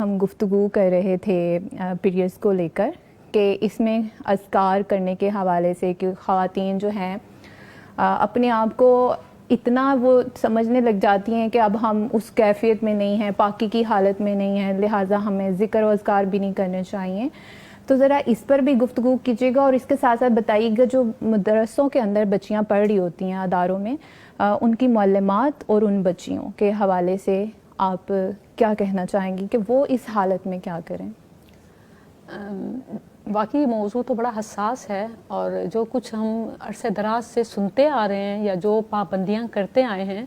ہم گفتگو کر رہے تھے پیریڈس کو لے کر کہ اس میں اذکار کرنے کے حوالے سے کہ خواتین جو ہیں اپنے آپ کو اتنا وہ سمجھنے لگ جاتی ہیں کہ اب ہم اس کیفیت میں نہیں ہیں، پاکی کی حالت میں نہیں ہیں، لہٰذا ہمیں ذکر و اذکار بھی نہیں کرنے چاہیے. تو ذرا اس پر بھی گفتگو کیجیے گا اور اس کے ساتھ ساتھ بتائیے گا جو مدرسوں کے اندر بچیاں پڑھ رہی ہوتی ہیں اداروں میں، ان کی معلمات اور ان بچیوں کے حوالے سے آپ کیا کہنا چاہیں گی کہ وہ اس حالت میں کیا کریں؟ واقعی موضوع تو بڑا حساس ہے، اور جو کچھ ہم عرصہ دراز سے سنتے آ رہے ہیں یا جو پابندیاں کرتے آئے ہیں،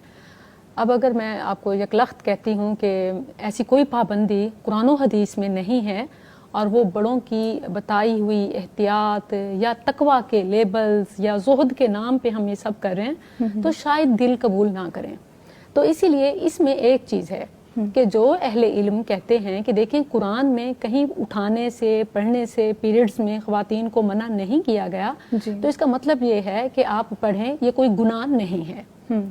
اب اگر میں آپ کو یکلخت کہتی ہوں کہ ایسی کوئی پابندی قرآن و حدیث میں نہیں ہے اور وہ بڑوں کی بتائی ہوئی احتیاط یا تقویٰ کے لیبلز یا زہد کے نام پہ ہم یہ سب کر رہے ہیں تو شاید دل قبول نہ کریں. تو اسی لیے اس میں ایک چیز ہے کہ جو اہل علم کہتے ہیں کہ دیکھیں قرآن میں کہیں اٹھانے سے پڑھنے سے پیریڈز میں خواتین کو منع نہیں کیا گیا، تو اس کا مطلب یہ ہے کہ آپ پڑھیں، یہ کوئی گناہ نہیں ہے.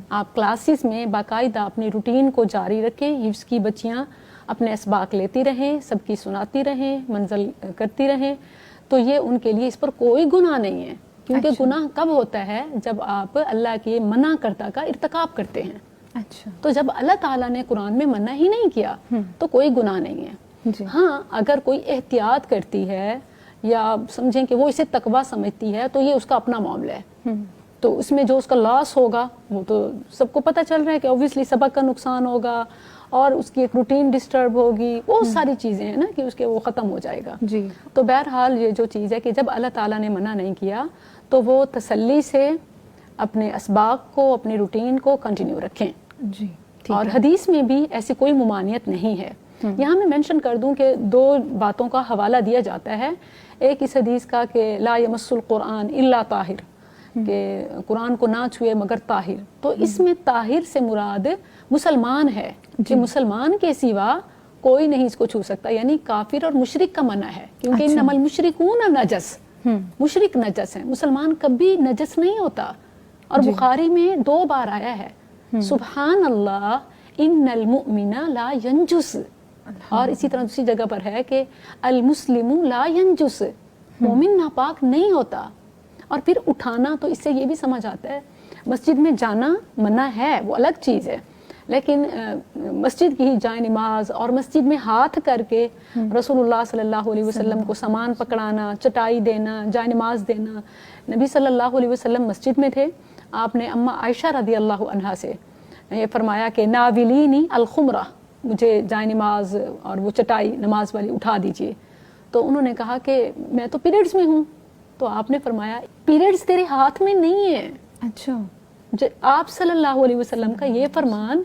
آپ کلاسز میں باقاعدہ اپنی روٹین کو جاری رکھیں، حفظ کی بچیاں اپنے اسباق لیتی رہیں، سب کی سناتی رہیں، منزل کرتی رہیں، تو یہ ان کے لیے اس پر کوئی گناہ نہیں ہے. کیونکہ گناہ کب ہوتا ہے؟ جب آپ اللہ کے منع کردہ کا ارتکاب کرتے ہیں. اچھا، تو جب اللہ تعالیٰ نے قرآن میں منع ہی نہیں کیا تو کوئی گناہ نہیں ہے. ہاں، اگر کوئی احتیاط کرتی ہے یا سمجھیں کہ وہ اسے تقویٰ سمجھتی ہے تو یہ اس کا اپنا معاملہ ہے. تو اس میں جو اس کا لاس ہوگا وہ تو سب کو پتہ چل رہا ہے کہ اوبویسلی سبق کا نقصان ہوگا اور اس کی ایک روٹین ڈسٹرب ہوگی، بہت ساری چیزیں ہیں نا کہ اس کے وہ ختم ہو جائے گا. تو بہرحال یہ جو چیز ہے کہ جب اللہ تعالیٰ نے منع نہیں کیا تو وہ تسلی سے اپنے اسباق کو، اپنی روٹین کو کنٹینیو رکھیں. اور حدیث میں بھی ایسی کوئی ممانعت نہیں ہے. یہاں میں مینشن کر دوں کہ دو باتوں کا حوالہ دیا جاتا ہے. ایک اس حدیث کا کہ لا یمس القرآن الا طاہر، کہ قرآن کو نہ چھوئے مگر طاہر. تو اس میں طاہر سے مراد مسلمان ہے کہ مسلمان کے سوا کوئی نہیں اس کو چھو سکتا، یعنی کافر اور مشرک کا منع ہے. کیونکہ انما المشرکون نجس، مشرک نجس ہیں، مسلمان کبھی نجس نہیں ہوتا. اور بخاری میں 2 بار آیا ہے سبحان اللہ ان المؤمن لا ینجس، اور اسی طرح دوسری جگہ پر ہے کہ المسلم لا ینجس، مومن ناپاک نہیں ہوتا. اور پھر اٹھانا تو اس سے یہ بھی سمجھ آتا ہے مسجد میں جانا منع ہے، وہ الگ چیز ہے، لیکن مسجد کی ہی جائے نماز اور مسجد میں ہاتھ کر کے رسول اللہ صلی اللہ علیہ وسلم کو سامان پکڑانا، چٹائی دینا، جائے نماز دینا. نبی صلی اللہ علیہ وسلم مسجد میں تھے، آپ نے اما عائشہ رضی اللہ عنہا سے یہ فرمایا کہ ناولینی الخمرہ، مجھے جائے نماز اور وہ چٹائی نماز والی اٹھا دیجئے. تو انہوں نے کہا کہ میں تو پیریڈز میں ہوں. تو آپ نے فرمایا پیریڈز تیرے ہاتھ میں نہیں ہے. اچھا، آپ صلی اللہ علیہ وسلم کا یہ فرمان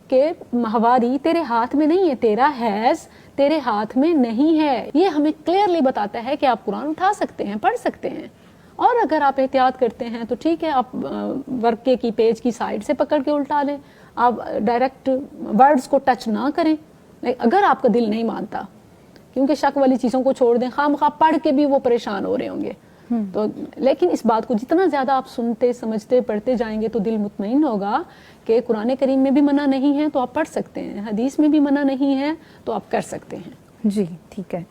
کہ ماہواری تیرے ہاتھ میں نہیں ہے، تیرا حیض تیرے ہاتھ میں نہیں ہے، یہ ہمیں کلیئرلی بتاتا ہے کہ آپ قرآن اٹھا سکتے ہیں، پڑھ سکتے ہیں. اور اگر آپ احتیاط کرتے ہیں تو ٹھیک ہے، آپ ورقے کی پیج کی سائڈ سے پکڑ کے الٹا لیں، آپ ڈائریکٹ ورڈز کو ٹچ نہ کریں اگر آپ کا دل نہیں مانتا. کیونکہ شک والی چیزوں کو چھوڑ دیں، خواہ پڑھ کے بھی وہ پریشان ہو رہے ہوں گے. تو لیکن اس بات کو جتنا زیادہ آپ سنتے سمجھتے پڑھتے جائیں گے تو دل مطمئن ہوگا کہ قرآن کریم میں بھی منع نہیں ہے تو آپ پڑھ سکتے ہیں، حدیث میں بھی منع نہیں ہے تو آپ کر سکتے ہیں. جی ٹھیک ہے.